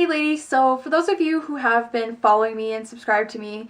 ladies, so for those of you who have been following me and subscribed to me,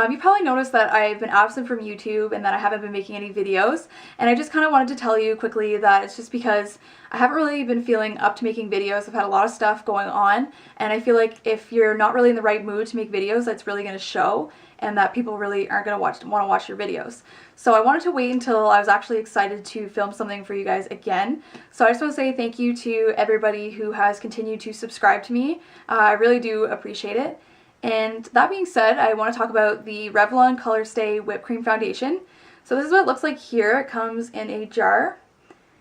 you probably noticed that I've been absent from YouTube and that I haven't been making any videos, and I just kind of wanted to tell you quickly that it's just because I haven't really been feeling up to making videos. I've had a lot of stuff going on, and I feel like if you're not really in the right mood to make videos, that's really going to show, and that people really aren't going to want to watch your videos. So I wanted to wait until I was actually excited to film something for you guys again. So I just want to say thank you to everybody who has continued to subscribe to me. I really do appreciate it. And that being said, I want to talk about the Revlon Colorstay Whipped Cream Foundation. So this is what it looks like here. It comes in a jar.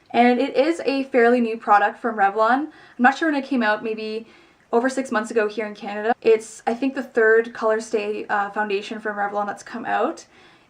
And it is a fairly new product from Revlon. I'm not sure when it came out, maybe over 6 months ago here in Canada. It's, I think, the third Colorstay foundation from Revlon that's come out.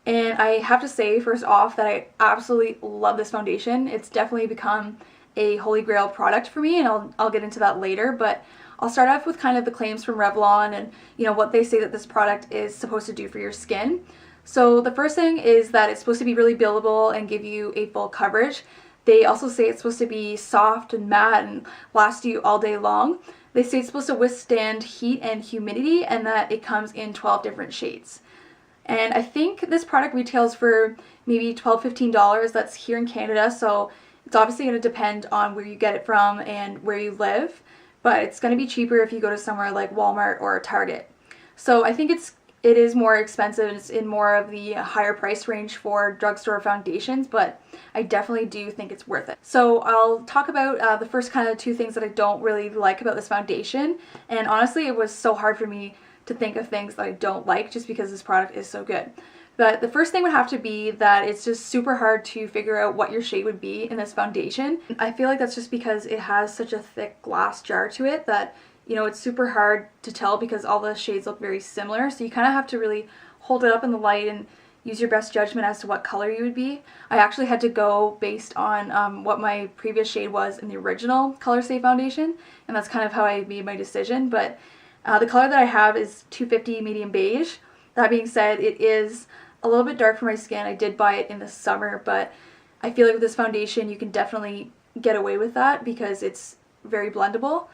And I have to say, first off, that I absolutely love this foundation. It's definitely become a holy grail product for me, and I'll get into that later. But I'll start off with kind of the claims from Revlon and, you know, what they say that this product is supposed to do for your skin. So the first thing is that it's supposed to be really buildable and give you a full coverage. They also say it's supposed to be soft and matte and last you all day long. They say it's supposed to withstand heat and humidity, and that it comes in 12 different shades. And I think this product retails for maybe $12–15. That's here in Canada, so it's obviously going to depend on where you get it from and where you live. But it's going to be cheaper if you go to somewhere like Walmart or Target. So I think it is more expensive. It's in more of the higher price range for drugstore foundations, but I definitely do think it's worth it. So I'll talk about the first kind of two things that I don't really like about this foundation. And honestly, it was so hard for me to think of things that I don't like just because this product is so good. But the first thing would have to be that it's just super hard to figure out what your shade would be in this foundation. I feel like that's just because it has such a thick glass jar to it that, you know, it's super hard to tell because all the shades look very similar. So you kind of have to really hold it up in the light and use your best judgment as to what color you would be. I actually had to go based on what my previous shade was in the original Colorstay foundation, and that's kind of how I made my decision. But the color that I have is 250 medium beige. That being said, it is a little bit dark for my skin. I did buy it in the summer, but I feel like with this foundation you can definitely get away with that because it's very blendable.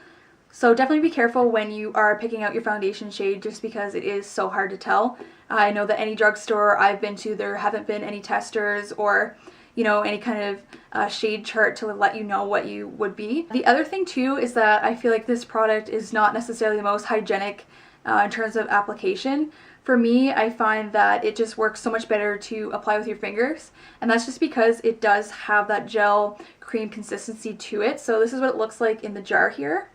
So definitely be careful when you are picking out your foundation shade just because it is so hard to tell. I know that any drugstore I've been to, there haven't been any testers or, you know, any kind of shade chart to let you know what you would be. The other thing too is that I feel like this product is not necessarily the most hygienic in terms of application. For me, I find that it just works so much better to apply with your fingers, and that's just because it does have that gel cream consistency to it. So this is what it looks like in the jar here.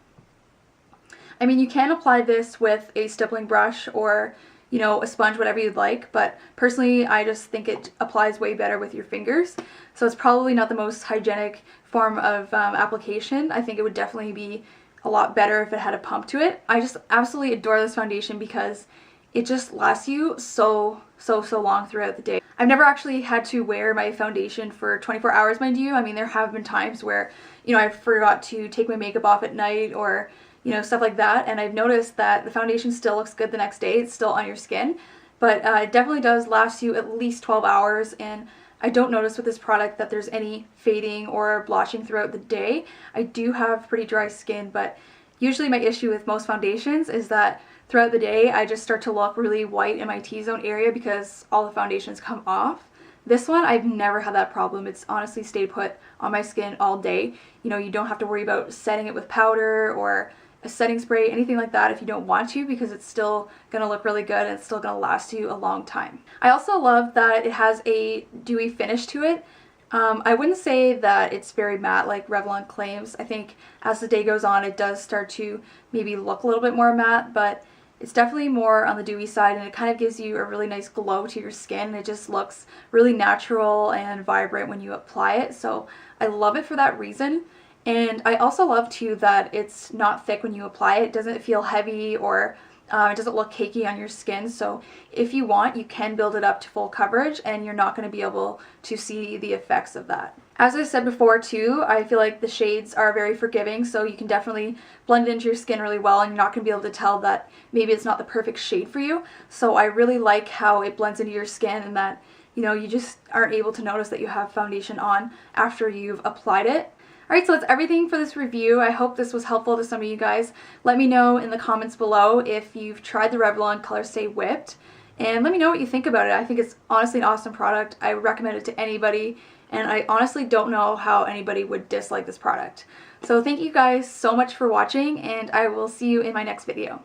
I mean, you can apply this with a stippling brush or, you know, a sponge, whatever you'd like, but personally I just think it applies way better with your fingers. So it's probably not the most hygienic form of application. I think it would definitely be a lot better if it had a pump to it. I just absolutely adore this foundation because it just lasts you so long throughout the day. I've never actually had to wear my foundation for 24 hours, mind you. I mean, there have been times where, you know, I forgot to take my makeup off at night or, you know, stuff like that, and I've noticed that the foundation still looks good the next day. It's still on your skin, but it definitely does last you at least 12 hours, and I don't notice with this product that there's any fading or blotching throughout the day. I do have pretty dry skin, but usually my issue with most foundations is that throughout the day I just start to look really white in my T-zone area because all the foundations come off. This one, I've never had that problem. It's honestly stayed put on my skin all day. You know, you don't have to worry about setting it with powder or a setting spray, anything like that if you don't want to, because it's still going to look really good and it's still going to last you a long time. I also love that it has a dewy finish to it. I wouldn't say that it's very matte like Revlon claims. I think as the day goes on it does start to maybe look a little bit more matte, but it's definitely more on the dewy side, and it kind of gives you a really nice glow to your skin, and it just looks really natural and vibrant when you apply it. So I love it for that reason. And I also love too that it's not thick when you apply it. It doesn't feel heavy or it doesn't look cakey on your skin. So if you want, you can build it up to full coverage and you're not going to be able to see the effects of that. As I said before too, I feel like the shades are very forgiving, so you can definitely blend it into your skin really well, and you're not going to be able to tell that maybe it's not the perfect shade for you. So I really like how it blends into your skin and that, you know, you just aren't able to notice that you have foundation on after you've applied it. Alright, so that's everything for this review. I hope this was helpful to some of you guys. Let me know in the comments below if you've tried the Revlon Colorstay Whipped, and let me know what you think about it. I think it's honestly an awesome product. I would recommend it to anybody, and I honestly don't know how anybody would dislike this product. So thank you guys so much for watching, and I will see you in my next video.